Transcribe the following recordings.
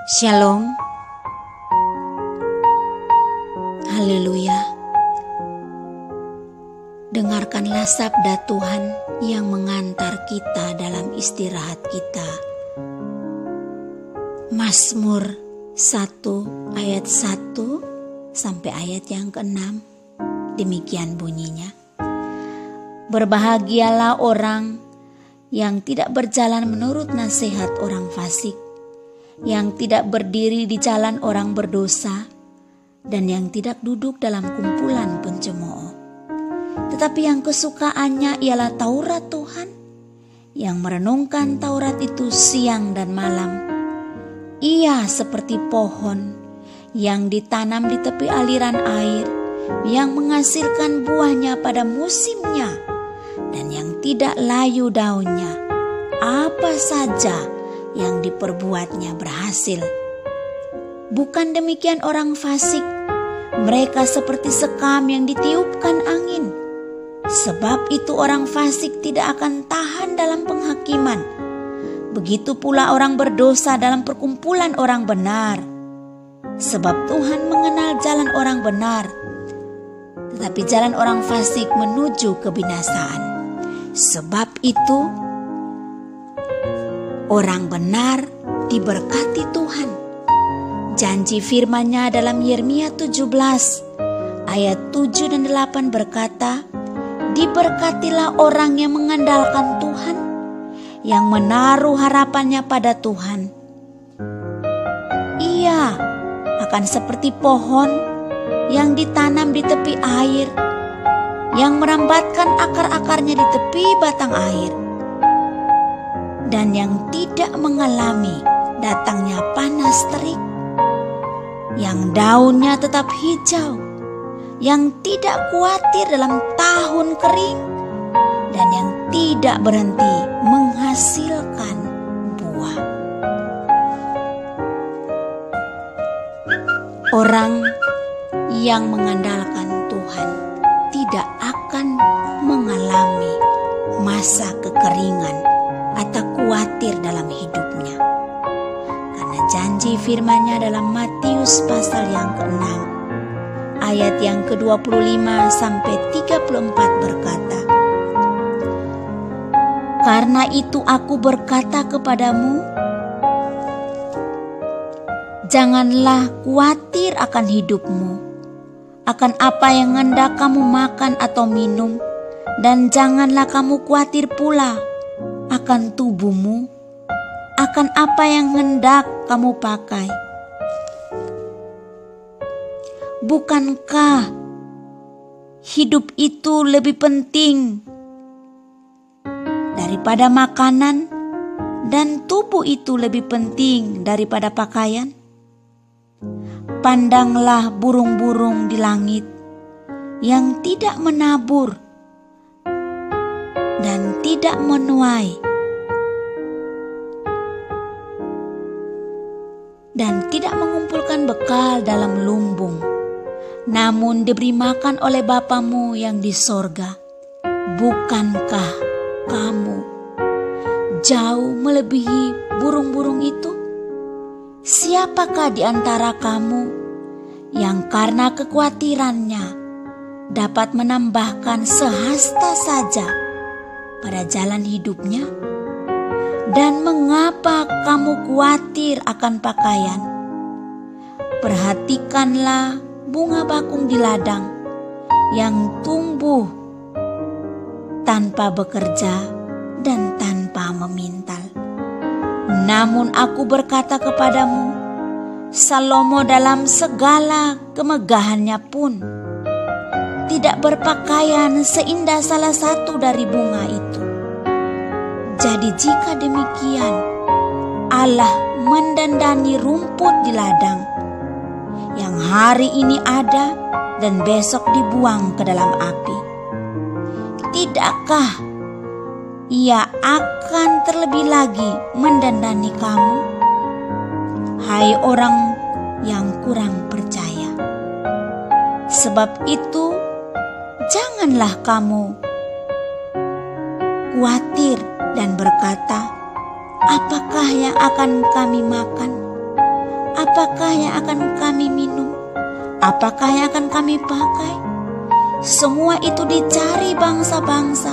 Shalom. Haleluya. Dengarkanlah sabda Tuhan yang mengantar kita dalam istirahat kita. Mazmur 1 ayat 1 sampai ayat yang ke-6. Demikian bunyinya. Berbahagialah orang yang tidak berjalan menurut nasihat orang fasik, yang tidak berdiri di jalan orang berdosa, dan yang tidak duduk dalam kumpulan pencemooh. Tetapi yang kesukaannya ialah Taurat Tuhan, yang merenungkan Taurat itu siang dan malam. Ia seperti pohon yang ditanam di tepi aliran air, yang menghasilkan buahnya pada musimnya, dan yang tidak layu daunnya. Apa saja yang diperbuatnya berhasil. Bukan demikian orang fasik, mereka seperti sekam yang ditiupkan angin. Sebab itu orang fasik tidak akan tahan dalam penghakiman. Begitu pula orang berdosa dalam perkumpulan orang benar. Sebab Tuhan mengenal jalan orang benar, tetapi jalan orang fasik menuju kebinasaan. Sebab itu orang benar diberkati Tuhan. Janji firman-Nya dalam Yeremia 17 ayat 7 dan 8 berkata, diberkatilah orang yang mengandalkan Tuhan, yang menaruh harapannya pada Tuhan. Ia akan seperti pohon yang ditanam di tepi air, yang merambatkan akar-akarnya di tepi batang air, dan yang tidak mengalami datangnya panas terik, yang daunnya tetap hijau, yang tidak khawatir dalam tahun kering, dan yang tidak berhenti menghasilkan buah. Orang yang mengandalkan Tuhan tidak akan mengalami masa kekeringan atau khawatir dalam hidupnya. Karena janji firman-Nya dalam Matius pasal yang ke-6 ayat yang ke-25 sampai 34 berkata, karena itu aku berkata kepadamu, janganlah khawatir akan hidupmu, akan apa yang hendak kamu makan atau minum, dan janganlah kamu khawatir pula akan tubuhmu, akan apa yang hendak kamu pakai. Bukankah hidup itu lebih penting daripada makanan, dan tubuh itu lebih penting daripada pakaian? Pandanglah burung-burung di langit yang tidak menabur dan tidak menuai dan tidak mengumpulkan bekal dalam lumbung, namun diberi makan oleh Bapamu yang di sorga. Bukankah kamu jauh melebihi burung-burung itu? Siapakah di antara kamu yang karena kekhawatirannya dapat menambahkan sehasta saja pada jalan hidupnya? Dan mengapa kamu khawatir akan pakaian? Perhatikanlah bunga bakung di ladang yang tumbuh tanpa bekerja dan tanpa memintal. Namun aku berkata kepadamu, Salomo dalam segala kemegahannya pun tidak berpakaian seindah salah satu dari bunga itu. Jadi jika demikian, Allah mendandani rumput di ladang yang hari ini ada dan besok dibuang ke dalam api. Tidakkah Ia akan terlebih lagi mendandani kamu, hai orang yang kurang percaya? Sebab itu janganlah kamu khawatir dan berkata, apakah yang akan kami makan? apakah yang akan kami minum? Apakah yang akan kami pakai? Semua itu dicari bangsa-bangsa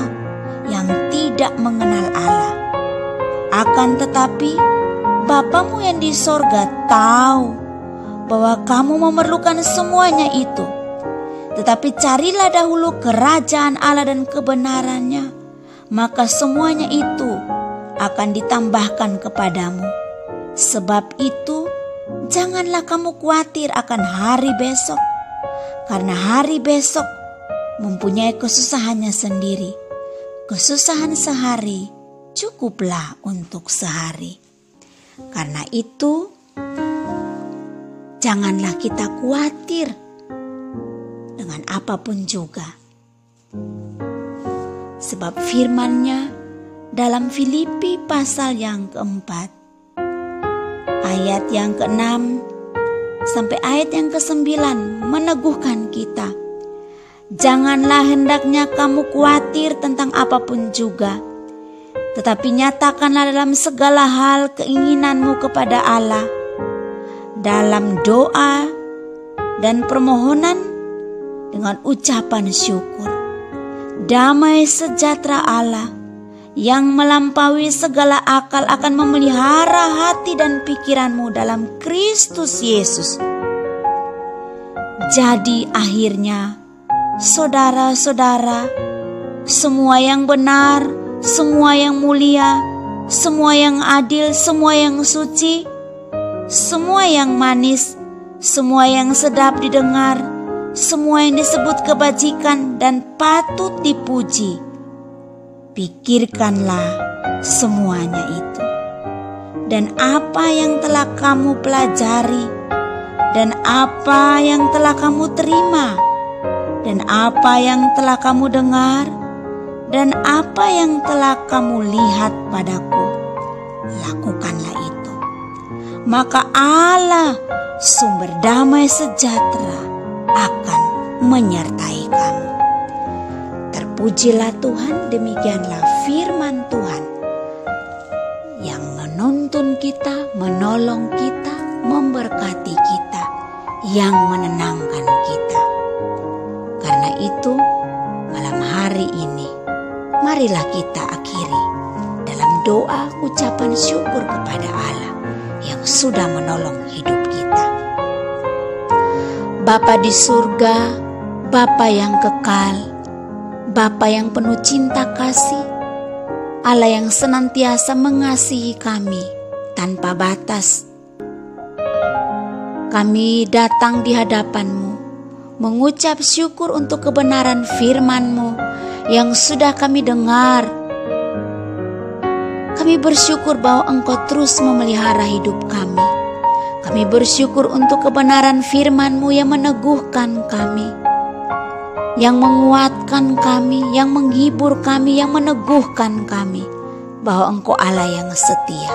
yang tidak mengenal Allah. Akan tetapi Bapamu yang di sorga tahu bahwa kamu memerlukan semuanya itu. Tetapi carilah dahulu kerajaan Allah dan kebenarannya, maka semuanya itu akan ditambahkan kepadamu. Sebab itu, janganlah kamu khawatir akan hari besok, karena hari besok mempunyai kesusahannya sendiri. Kesusahan sehari cukuplah untuk sehari. Karena itu, janganlah kita khawatir dengan apapun juga. Sebab firman-Nya dalam Filipi pasal yang keempat, ayat yang ke-6 sampai ayat yang ke-9 meneguhkan kita. Janganlah hendaknya kamu khawatir tentang apapun juga, tetapi nyatakanlah dalam segala hal keinginanmu kepada Allah, dalam doa dan permohonan dengan ucapan syukur. Damai sejahtera Allah yang melampaui segala akal akan memelihara hati dan pikiranmu dalam Kristus Yesus. Jadi akhirnya, saudara-saudara, semua yang benar, semua yang mulia, semua yang adil, semua yang suci, semua yang manis, semua yang sedap didengar, semua yang disebut kebajikan dan patut dipuji, pikirkanlah semuanya itu. Dan apa yang telah kamu pelajari, dan apa yang telah kamu terima, dan apa yang telah kamu dengar, dan apa yang telah kamu lihat padaku, lakukanlah itu. Maka Allah, sumber damai sejahtera, akan menyertai kamu. Terpujilah Tuhan, demikianlah firman Tuhan yang menuntun kita, menolong kita, memberkati kita, yang menenangkan kita. Karena itu, malam hari ini, marilah kita akhiri dalam doa ucapan syukur kepada Allah yang sudah menolong hidup kita. Bapa di surga, Bapa yang kekal, Bapa yang penuh cinta kasih, Allah yang senantiasa mengasihi kami tanpa batas. Kami datang di hadapan-Mu, mengucap syukur untuk kebenaran firman-Mu yang sudah kami dengar. Kami bersyukur bahwa Engkau terus memelihara hidup kami. Kami bersyukur untuk kebenaran firman-Mu yang meneguhkan kami, yang menguatkan kami, yang menghibur kami, yang meneguhkan kami, bahwa Engkau Allah yang setia.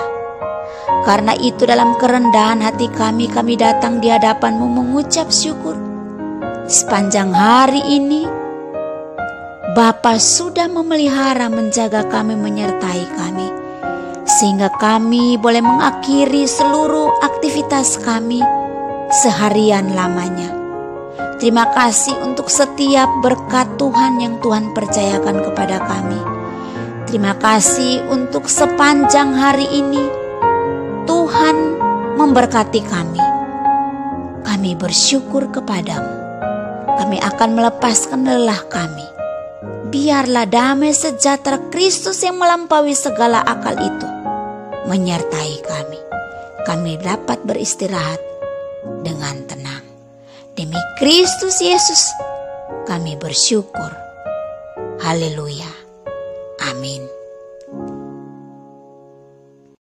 Karena itu dalam kerendahan hati kami datang di hadapan-Mu mengucap syukur. Sepanjang hari ini, Bapa sudah memelihara, menjaga kami, menyertai kami, sehingga kami boleh mengakhiri seluruh aktivitas kami seharian lamanya. Terima kasih untuk setiap berkat Tuhan yang Tuhan percayakan kepada kami. Terima kasih untuk sepanjang hari ini Tuhan memberkati kami. Kami bersyukur kepadamu. Kami akan melepaskan lelah kami. Biarlah damai sejahtera Kristus yang melampaui segala akal itu menyertai kami. Kami dapat beristirahat dengan tenang. Demi Kristus Yesus kami bersyukur. Haleluya. Amin.